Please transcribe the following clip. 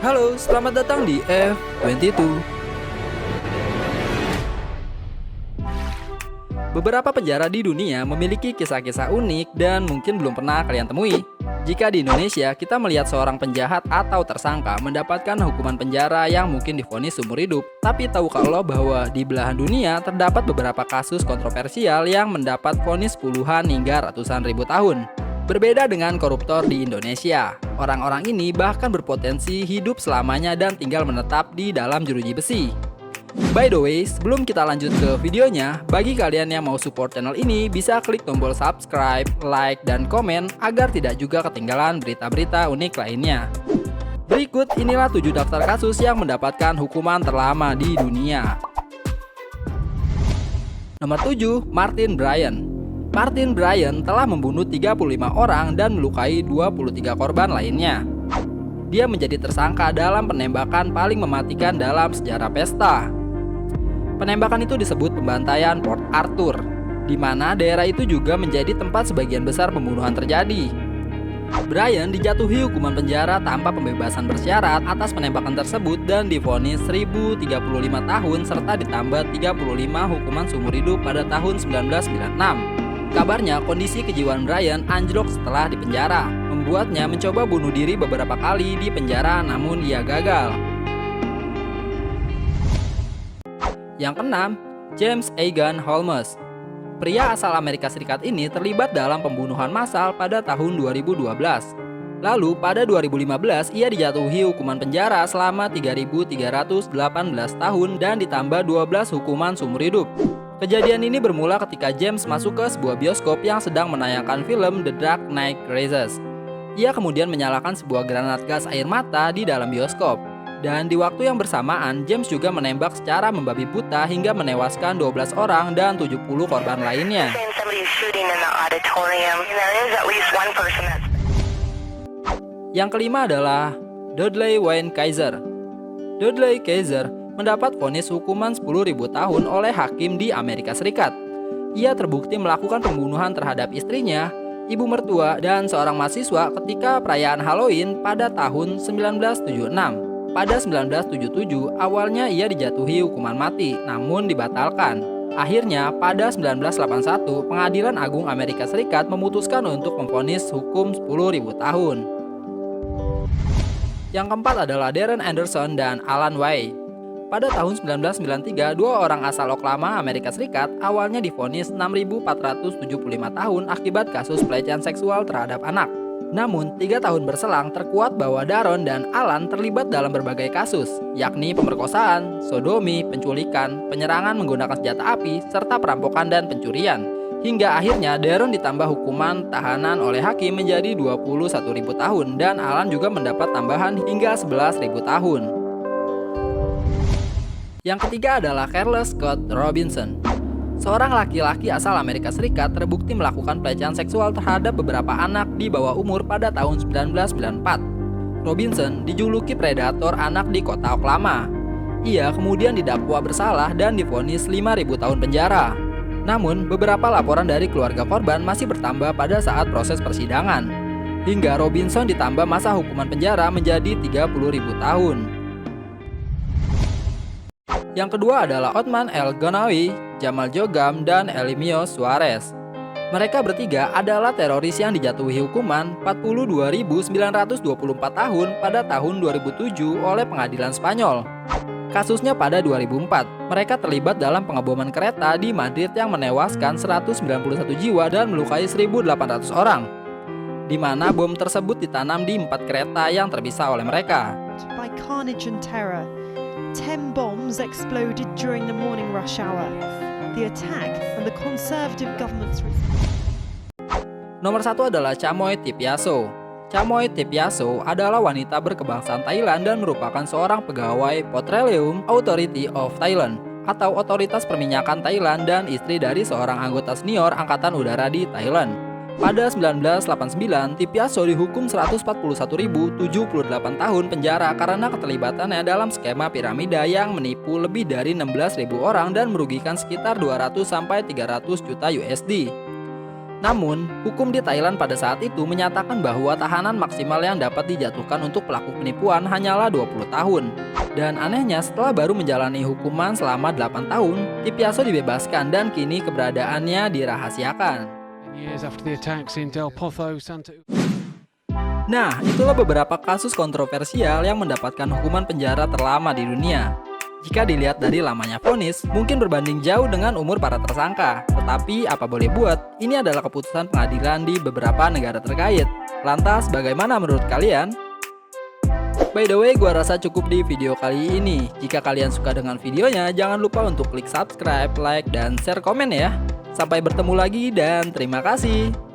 Halo, selamat datang di F22. Beberapa penjara di dunia memiliki kisah-kisah unik dan mungkin belum pernah kalian temui. Jika di Indonesia, kita melihat seorang penjahat atau tersangka mendapatkan hukuman penjara yang mungkin divonis seumur hidup. Tapi tahukah lo bahwa di belahan dunia terdapat beberapa kasus kontroversial yang mendapat vonis puluhan hingga ratusan ribu tahun. Berbeda dengan koruptor di Indonesia, orang-orang ini bahkan berpotensi hidup selamanya dan tinggal menetap di dalam jeruji besi. By the way, sebelum kita lanjut ke videonya, bagi kalian yang mau support channel ini, bisa klik tombol subscribe, like, dan komen agar tidak juga ketinggalan berita-berita unik lainnya. Berikut inilah 7 daftar kasus yang mendapatkan hukuman terlama di dunia. Nomor 7, Martin Bryan. Martin Bryan telah membunuh 35 orang dan melukai 23 korban lainnya. Dia menjadi tersangka dalam penembakan paling mematikan dalam sejarah pesta. Penembakan itu disebut pembantaian Port Arthur, di mana daerah itu juga menjadi tempat sebagian besar pembunuhan terjadi. Bryan dijatuhi hukuman penjara tanpa pembebasan bersyarat atas penembakan tersebut dan divonis 1035 tahun serta ditambah 35 hukuman seumur hidup pada tahun 1996. Kabarnya kondisi kejiwaan Bryan anjlok setelah dipenjara, membuatnya mencoba bunuh diri beberapa kali di penjara namun ia gagal. Yang keenam, James Egan Holmes. Pria asal Amerika Serikat ini terlibat dalam pembunuhan massal pada tahun 2012. Lalu pada 2015 ia dijatuhi hukuman penjara selama 3.318 tahun dan ditambah 12 hukuman seumur hidup. Kejadian ini bermula ketika James masuk ke sebuah bioskop yang sedang menayangkan film The Dark Knight Rises. Ia kemudian menyalakan sebuah granat gas air mata di dalam bioskop. Dan di waktu yang bersamaan, James juga menembak secara membabi buta hingga menewaskan 12 orang dan 70 korban lainnya. Yang kelima adalah Dudley Wayne Kaiser. Dudley Kaiser mendapat vonis hukuman 10.000 tahun oleh hakim di Amerika Serikat. Ia terbukti melakukan pembunuhan terhadap istrinya, ibu mertua, dan seorang mahasiswa ketika perayaan Halloween pada tahun 1976. Pada 1977, awalnya ia dijatuhi hukuman mati, namun dibatalkan. Akhirnya, pada 1981, Pengadilan Agung Amerika Serikat memutuskan untuk memvonis hukum 10.000 tahun. Yang keempat adalah Darren Anderson dan Alan Way. Pada tahun 1993, dua orang asal Oklahoma, Amerika Serikat, awalnya divonis 6.475 tahun akibat kasus pelecehan seksual terhadap anak. Namun, 3 tahun berselang terkuat bahwa Darren dan Alan terlibat dalam berbagai kasus, yakni pemerkosaan, sodomi, penculikan, penyerangan menggunakan senjata api, serta perampokan dan pencurian. Hingga akhirnya Darren ditambah hukuman tahanan oleh hakim menjadi 21.000 tahun dan Alan juga mendapat tambahan hingga 11.000 tahun. Yang ketiga adalah Carlos Scott Robinson. Seorang laki-laki asal Amerika Serikat terbukti melakukan pelecehan seksual terhadap beberapa anak di bawah umur pada tahun 1994. Robinson dijuluki predator anak di kota Oklahoma. Ia kemudian didakwa bersalah dan divonis 5.000 tahun penjara. Namun, beberapa laporan dari keluarga korban masih bertambah pada saat proses persidangan. Hingga Robinson ditambah masa hukuman penjara menjadi 30.000 tahun. Yang kedua adalah Othman El Ghonawi, Jamal Jogam, dan Elimio Suarez. Mereka bertiga adalah teroris yang dijatuhi hukuman 42.924 tahun pada tahun 2007 oleh pengadilan Spanyol. Kasusnya pada 2004, mereka terlibat dalam pengeboman kereta di Madrid yang menewaskan 191 jiwa dan melukai 1.800 orang, di mana bom tersebut ditanam di 4 kereta yang terpisah oleh mereka. By carnage and terror, 10 bombs exploded during the morning rush hour. The attack and the conservative government's Nomor 1 adalah Chamoy Tipiaso. Chamoy Tipiaso adalah wanita berkebangsaan Thailand dan merupakan seorang pegawai Petroleum Authority of Thailand atau Otoritas Perminyakan Thailand dan istri dari seorang anggota senior Angkatan Udara di Thailand. Pada 1989, Tipiaso dihukum 141.078 tahun penjara karena keterlibatannya dalam skema piramida yang menipu lebih dari 16.000 orang dan merugikan sekitar 200-300 juta USD. Namun, hukum di Thailand pada saat itu menyatakan bahwa tahanan maksimal yang dapat dijatuhkan untuk pelaku penipuan hanyalah 20 tahun. Dan anehnya, setelah baru menjalani hukuman selama 8 tahun, Tipiaso dibebaskan dan kini keberadaannya dirahasiakan. Nah, itulah beberapa kasus kontroversial yang mendapatkan hukuman penjara terlama di dunia. Jika dilihat dari lamanya vonis, mungkin berbanding jauh dengan umur para tersangka. Tetapi apa boleh buat, ini adalah keputusan pengadilan di beberapa negara terkait. Lantas, bagaimana menurut kalian? By the way, gua rasa cukup di video kali ini. Jika kalian suka dengan videonya, jangan lupa untuk klik subscribe, like, dan share komen ya. Sampai bertemu lagi dan terima kasih.